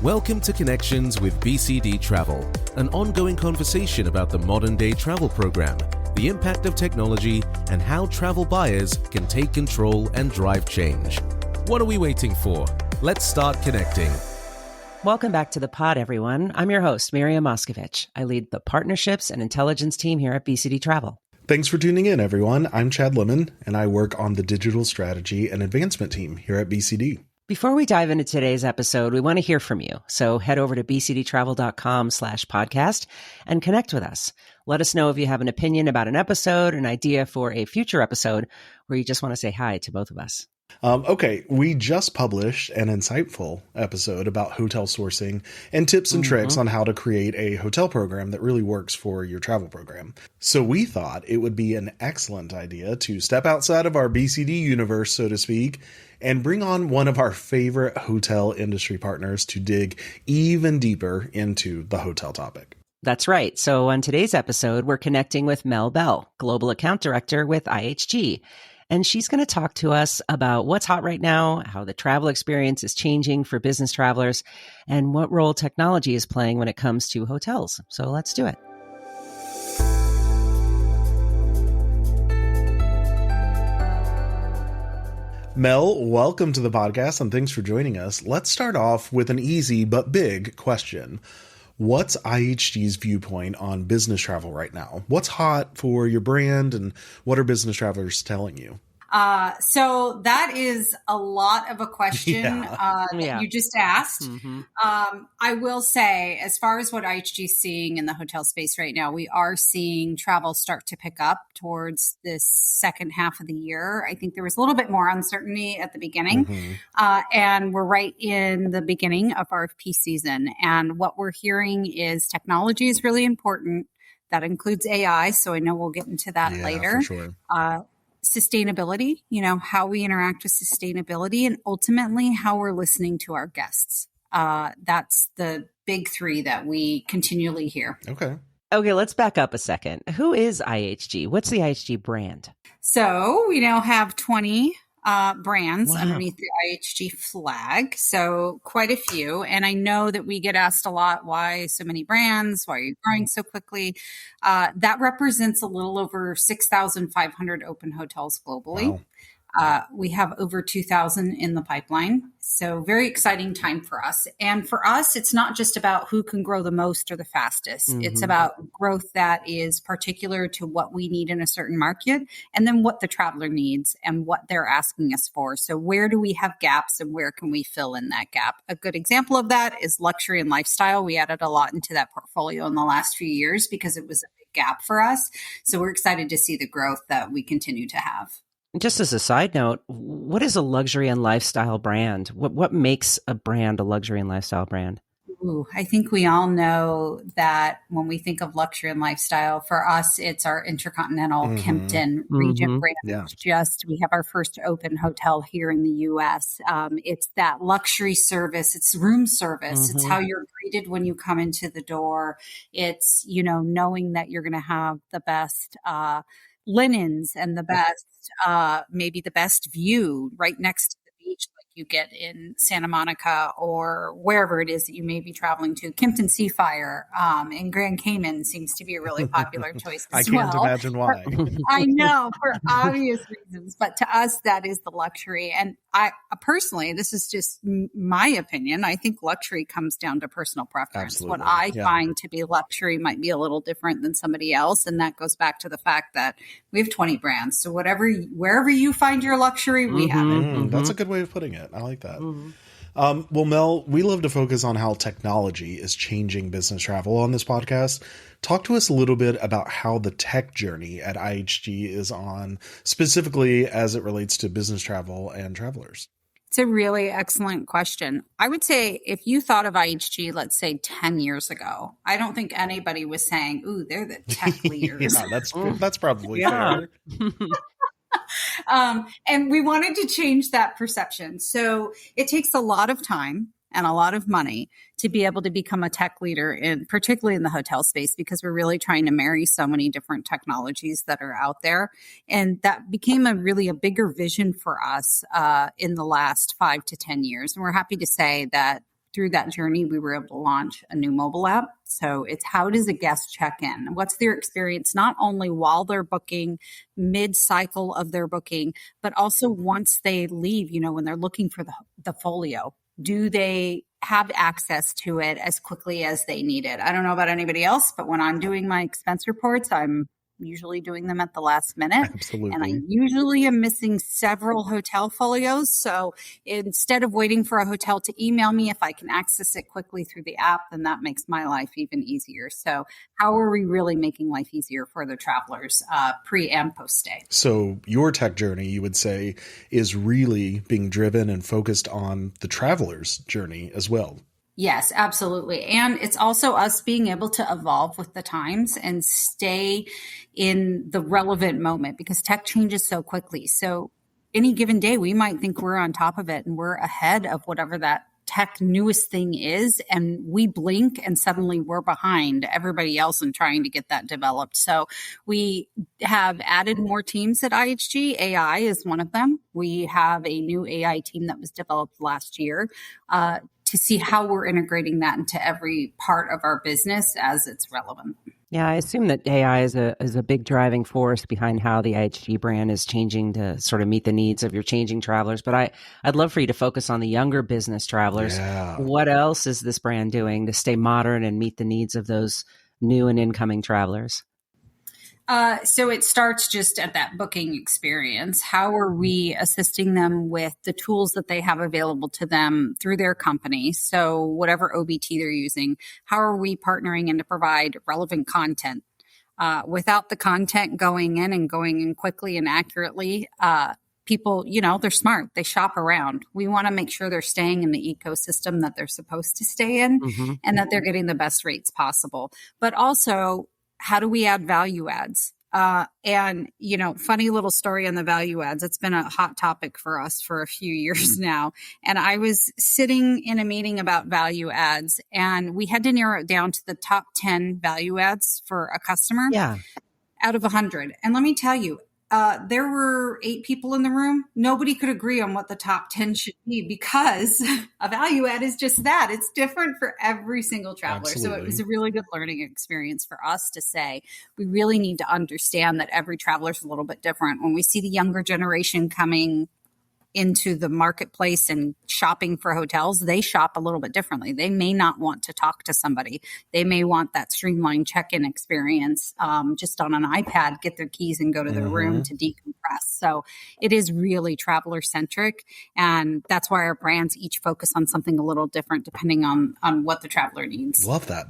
Welcome to Connections with BCD Travel, an ongoing conversation about the modern-day travel program, the impact of technology, and how travel buyers can take control and drive change. What are we waiting for? Let's start connecting. Welcome back to the pod, everyone. I'm your host, Miriam. I lead the partnerships and intelligence team here at BCD Travel. Thanks for tuning in, everyone. I'm Chad Lemon, and I work on the digital strategy and advancement team here at BCD. Before we dive into today's episode, we want to hear from you. So head over to bcdtravel.com/podcast and connect with us. Let us know if you have an opinion about an episode, an idea for a future episode, or you just want to say hi to both of us. Okay, we just published an insightful episode about hotel sourcing and tips and tricks on how to create a hotel program that really works for your travel program. So we thought it would be an excellent idea to step outside of our BCD universe, so to speak, and bring on one of our favorite hotel industry partners to dig even deeper into the hotel topic. That's right. So on today's episode, we're connecting with Mel Bell, Global Account Director with IHG. And she's going to talk to us about what's hot right now, how the travel experience is changing for business travelers, and what role technology is playing when it comes to hotels. So let's do it. Mel, welcome to the podcast and thanks for joining us. Let's start off with an easy but big question. What's IHG's viewpoint on business travel right now? What's hot for your brand and what are business travelers telling you? So that is a lot of a question that you just asked. I will say, as far as what IHG is seeing in the hotel space right now, we are seeing travel start to pick up towards this second half of the year. I think there was a little bit more uncertainty at the beginning, and we're right in the beginning of RFP season. And what we're hearing is technology is really important. That includes AI, so I know we'll get into that later. For sure. Sustainability, how we interact with sustainability, and ultimately how we're listening to our guests. That's the big three that we continually hear. Okay, let's back up a second. Who is IHG? What's the IHG brand? So we now have 20 brands underneath the IHG flag. So quite a few. And I know that we get asked a lot, why so many brands? Why are you growing so quickly? That represents a little over 6,500 open hotels globally. Wow. We have over 2,000 in the pipeline. So very exciting time for us. And for us, it's not just about who can grow the most or the fastest. It's about growth that is particular to what we need in a certain market and then what the traveler needs and what they're asking us for. So where do we have gaps and where can we fill in that gap? A good example of that is luxury and lifestyle. We added a lot into that portfolio in the last few years because it was a big gap for us. So we're excited to see the growth that we continue to have. Just as a side note, what is a luxury and lifestyle brand? What makes a brand a luxury and lifestyle brand? Ooh, I think we all know that when we think of luxury and lifestyle, for us, it's our Intercontinental Kimpton Regent brand. Yeah. We have our first open hotel here in the U.S. It's that luxury service. It's room service. It's how you're greeted when you come into the door. It's, knowing that you're going to have the best linens and the best, maybe the best view right next to the beach like you get in Santa Monica or wherever it is that you may be traveling to. Kimpton Seafire in Grand Cayman seems to be a really popular choice as well. I can't imagine why. I know, for obvious reasons. But to us, that is the luxury. And I personally, this is just my opinion, I think luxury comes down to personal preference. Absolutely. What I find to be luxury might be a little different than somebody else. And that goes back to the fact that we have 20 brands. So wherever you find your luxury, we have it. That's a good way of putting it. I like that. Well, Mel, we love to focus on how technology is changing business travel on this podcast. Talk to us a little bit about how the tech journey at IHG is on, specifically as it relates to business travel and travelers. It's a really excellent question. I would say if you thought of IHG, let's say 10 years ago, I don't think anybody was saying, ooh, they're the tech leaders. That's probably fair. And we wanted to change that perception. So it takes a lot of time and a lot of money to be able to become a tech leader, particularly in the hotel space, because we're really trying to marry so many different technologies that are out there. And that became a bigger vision for us in the last 5 to 10 years. And we're happy to say that through that journey, we were able to launch a new mobile app. So it's how does a guest check in? What's their experience, not only while they're booking, mid-cycle of their booking, but also once they leave, when they're looking for the folio. Do they have access to it as quickly as they need it? I don't know about anybody else, but when I'm doing my expense reports, I'm usually doing them at the last minute. Absolutely. And I usually am missing several hotel folios. So instead of waiting for a hotel to email me, if I can access it quickly through the app, then that makes my life even easier. So how are we really making life easier for the travelers pre and post stay? So your tech journey, you would say, is really being driven and focused on the traveler's journey as well. Yes, absolutely. And it's also us being able to evolve with the times and stay in the relevant moment because tech changes so quickly. So any given day, we might think we're on top of it and we're ahead of whatever that tech newest thing is. And we blink and suddenly we're behind everybody else in trying to get that developed. So we have added more teams at IHG. AI is one of them. We have a new AI team that was developed last year, to see how we're integrating that into every part of our business as it's relevant. Yeah, I assume that AI is a big driving force behind how the IHG brand is changing to sort of meet the needs of your changing travelers. But I'd love for you to focus on the younger business travelers. Yeah. What else is this brand doing to stay modern and meet the needs of those new and incoming travelers? So it starts just at that booking experience. How are we assisting them with the tools that they have available to them through their company? So whatever OBT they're using, how are we partnering in to provide relevant content? Without the content going in quickly and accurately, people, they're smart. They shop around. We want to make sure they're staying in the ecosystem that they're supposed to stay in and that they're getting the best rates possible. But also, how do we add value adds? And, funny little story on the value adds. It's been a hot topic for us for a few years now. And I was sitting in a meeting about value adds and we had to narrow it down to the top 10 value adds for a customer out of 100. And let me tell you, there were 8 people in the room. Nobody could agree on what the top 10 should be because a value add is just that. It's different for every single traveler. Absolutely. So it was a really good learning experience for us to say, we really need to understand that every traveler is a little bit different. When we see the younger generation coming into the marketplace and shopping for hotels, they shop a little bit differently. They may not want to talk to somebody. They may want that streamlined check-in experience, just on an iPad, get their keys and go to their room to decompress. So it is really traveler centric. And that's why our brands each focus on something a little different depending on what the traveler needs. Love that.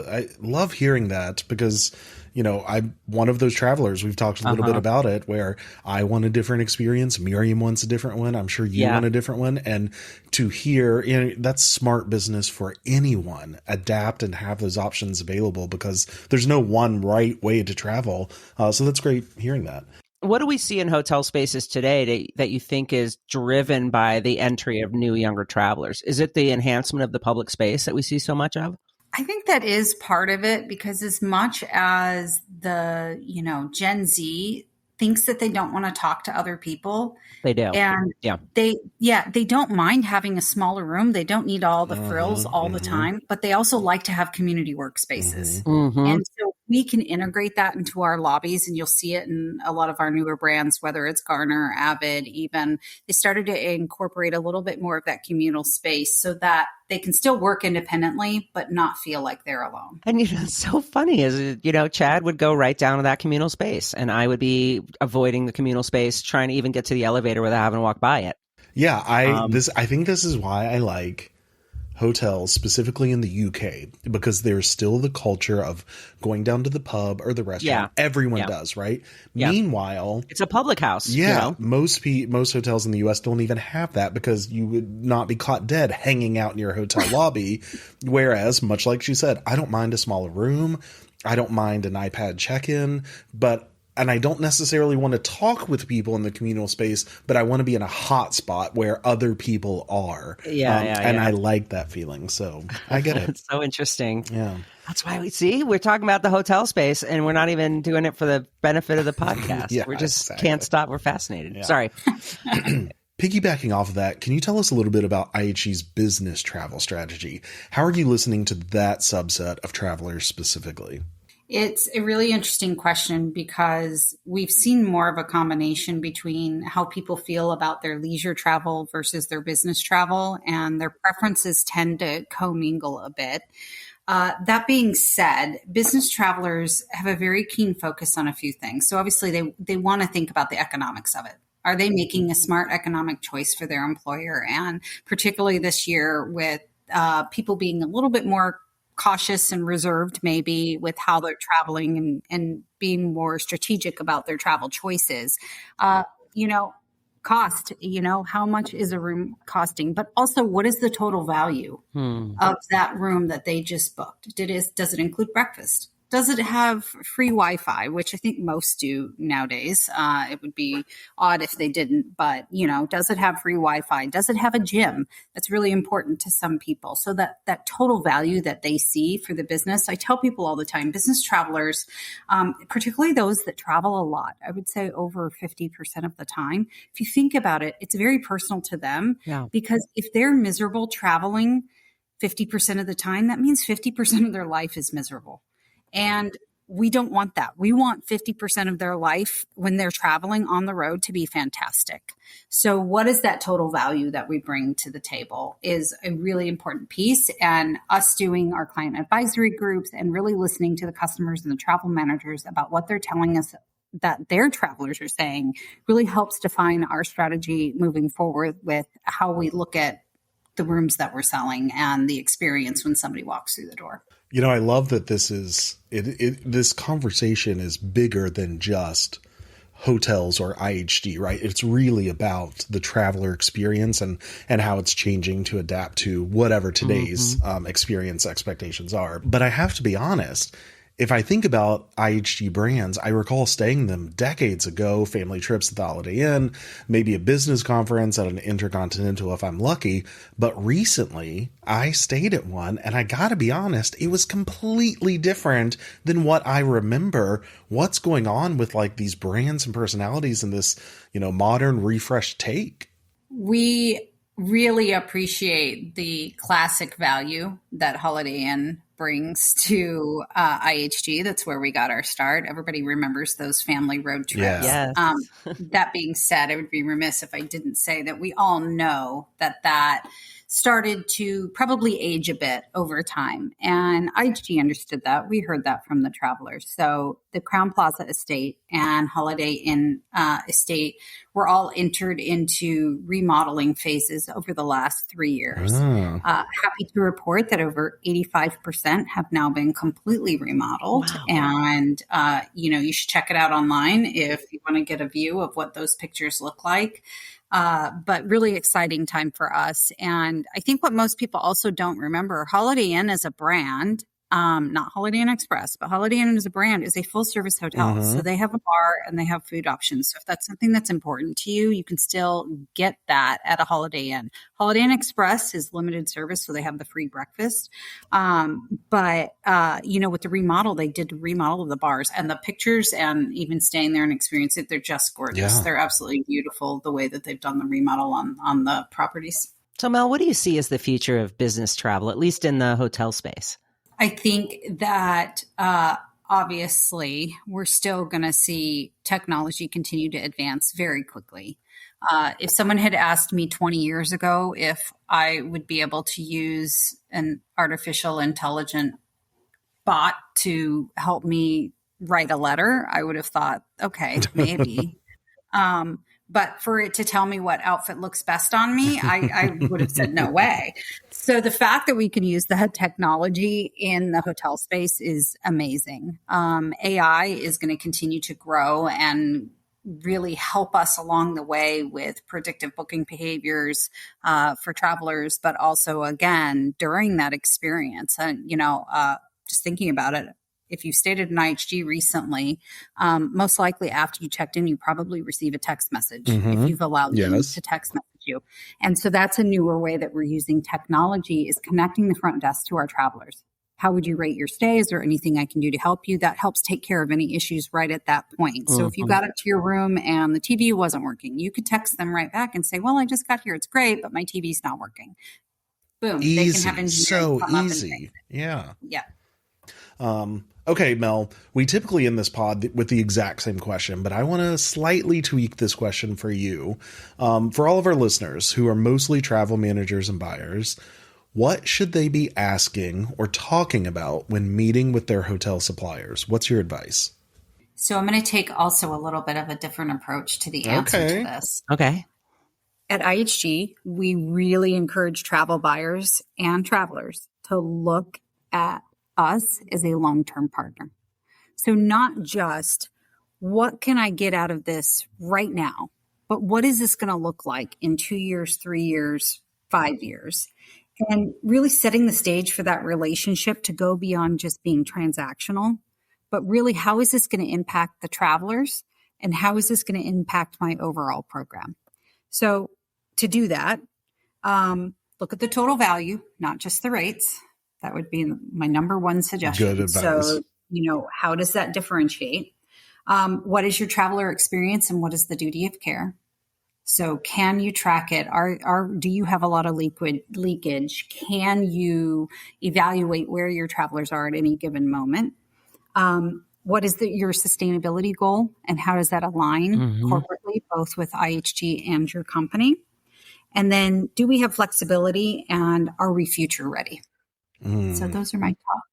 I love hearing that because I'm one of those travelers. We've talked a little bit about it where I want a different experience. Miriam wants a different one. I'm sure you want a different one. And to hear, that's smart business for anyone. Adapt and have those options available because there's no one right way to travel. So that's great hearing that. What do we see in hotel spaces today that you think is driven by the entry of new, younger travelers? Is it the enhancement of the public space that we see so much of? I think that is part of it because as much as the, Gen Z thinks that they don't want to talk to other people. They do. And they don't mind having a smaller room. They don't need all the frills all the time, but they also like to have community workspaces. And so we can integrate that into our lobbies and you'll see it in a lot of our newer brands, whether it's Garner, Avid, even they started to incorporate a little bit more of that communal space so that they can still work independently, but not feel like they're alone. And it's so funny is, Chad would go right down to that communal space and I would be avoiding the communal space, trying to even get to the elevator without having to walk by it. Yeah. I think this is why I like hotels, specifically in the UK, because there's still the culture of going down to the pub or the restaurant. Everyone does, right? Meanwhile, it's a public house. Most hotels in the US don't even have that because you would not be caught dead hanging out in your hotel lobby. Whereas, much like she said, I don't mind a smaller room. I don't mind an iPad check-in, and I don't necessarily want to talk with people in the communal space, but I want to be in a hot spot where other people are. And I like that feeling. So I get it. It's so interesting. Yeah. That's why we're talking about the hotel space and we're not even doing it for the benefit of the podcast. We just can't stop. We're fascinated. Sorry. Piggybacking off of that, can you tell us a little bit about IHG's business travel strategy? How are you listening to that subset of travelers specifically? It's a really interesting question because we've seen more of a combination between how people feel about their leisure travel versus their business travel, and their preferences tend to commingle a bit. That being said, business travelers have a very keen focus on a few things. So obviously they want to think about the economics of it. Are they making a smart economic choice for their employer? And particularly this year with people being a little bit more cautious and reserved maybe with how they're traveling and being more strategic about their travel choices. Cost, how much is a room costing, but also what is the total value of that room that they just booked? Does it include breakfast? Does it have free Wi-Fi, which I think most do nowadays? It would be odd if they didn't, but does it have free Wi-Fi? Does it have a gym? That's really important to some people. So that total value that they see for the business, I tell people all the time, business travelers, particularly those that travel a lot, I would say over 50% of the time. If you think about it, it's very personal to them because if they're miserable traveling 50% of the time, that means 50% of their life is miserable. And we don't want that. We want 50% of their life when they're traveling on the road to be fantastic. So what is that total value that we bring to the table is a really important piece. And us doing our client advisory groups and really listening to the customers and the travel managers about what they're telling us that their travelers are saying really helps define our strategy moving forward with how we look at the rooms that we're selling and the experience when somebody walks through the door. I love that this conversation is bigger than just hotels or IHG, right? It's really about the traveler experience and how it's changing to adapt to whatever today's experience expectations are. But I have to be honest, if I think about IHG brands, I recall staying them decades ago, family trips at the Holiday Inn, maybe a business conference at an Intercontinental if I'm lucky. But recently I stayed at one and I gotta be honest, it was completely different than what I remember. What's going on with like these brands and personalities in this, modern refreshed take? We really appreciate the classic value that Holiday Inn brings to IHG. That's where we got our start. Everybody remembers those family road trips. Yes. That being said, I would be remiss if I didn't say that we all know that started to probably age a bit over time. And IHG understood that. We heard that from the travelers. So the Crown Plaza estate and Holiday Inn estate were all entered into remodeling phases over the last 3 years. Happy to report that over 85% have now been completely remodeled. Wow. And, you should check it out online if you want to get a view of what those pictures look like. But really exciting time for us. And I think what most people also don't remember, Holiday Inn as a brand, not Holiday Inn Express, but Holiday Inn as a brand is a full service hotel. So they have a bar and they have food options. So if that's something that's important to you, you can still get that at a Holiday Inn. Holiday Inn Express is limited service, so they have the free breakfast. But with the remodel, they did remodel of the bars and the pictures and even staying there and experience it. They're just gorgeous. Yeah. They're absolutely beautiful the way that they've done the remodel on the properties. So Mel, what do you see as the future of business travel, at least in the hotel space? I think that obviously we're still going to see technology continue to advance very quickly. If someone had asked me 20 years ago if I would be able to use an artificial intelligent bot to help me write a letter, I would have thought, okay, maybe. But for it to tell me what outfit looks best on me, I would have said no way. So the fact that we can use that technology in the hotel space is amazing. AI is going to continue to grow and really help us along the way with predictive booking behaviors for travelers, but also, again, during that experience. And, just thinking about it, if you stayed at an IHG recently, most likely after you checked in, you probably receive a text message if you've allowed them to text message you. And so that's a newer way that we're using technology is connecting the front desk to our travelers. how would you rate your stay? Is there anything I can do to help you? That helps take care of any issues right at that point. So if you got up to your room and the TV wasn't working, you could text them right back and say, well, I just got here. It's great, but my TV's not working. Boom. Easy. They can have engineers So come up and easy. fix it. Yeah. Yeah. Okay, Mel, we typically end this pod with the exact same question, but I want to slightly tweak this question for you. For all of our listeners who are mostly travel managers and buyers, what should they be asking or talking about when meeting with their hotel suppliers? What's your advice? So I'm going to take also a little bit of a different approach to the answer to this. Okay. At IHG, we really encourage travel buyers and travelers to look at us as a long-term partner. So not just what can I get out of this right now, but what is this going to look like in 2 years, 3 years, 5 years? And really setting the stage for that relationship to go beyond just being transactional, but really how is this going to impact the travelers and how is this going to impact my overall program? So to do that, look at the total value, not just the rates. That would be my number one suggestion. Good advice. So, how does that differentiate? What is your traveler experience and what is the duty of care? So can you track it? Do you have a lot of leakage? Can you evaluate where your travelers are at any given moment? What is your sustainability goal and how does that align corporately, both with IHG and your company? And then do we have flexibility and are we future ready? So those are my top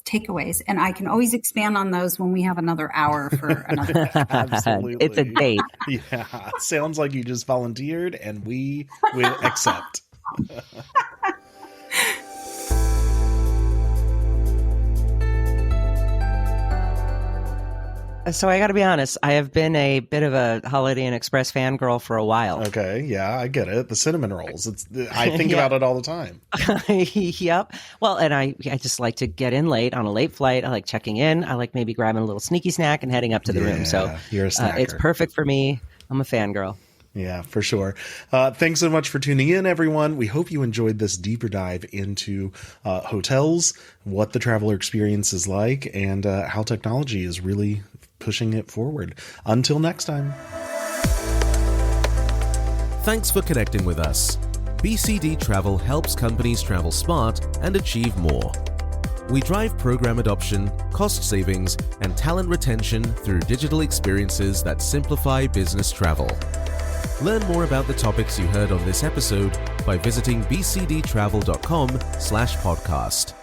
takeaways. And I can always expand on those when we have another hour for another. Absolutely. It's a date. Yeah. Sounds like you just volunteered and we will accept. So I got to be honest, I have been a bit of a Holiday Inn Express fangirl for a while. Okay, yeah, I get it. The cinnamon rolls. I think about it all the time. Yep. Well, and I just like to get in late on a late flight. I like checking in. I like maybe grabbing a little sneaky snack and heading up to the room. So you're a snacker. It's perfect for me. I'm a fangirl. Yeah, for sure. Thanks so much for tuning in, everyone. We hope you enjoyed this deeper dive into hotels, what the traveler experience is like, and how technology is really pushing it forward. Until next time. Thanks for connecting with us. BCD Travel helps companies travel smart and achieve more. We drive program adoption, cost savings, and talent retention through digital experiences that simplify business travel. Learn more about the topics you heard on this episode by visiting bcdtravel.com/podcast.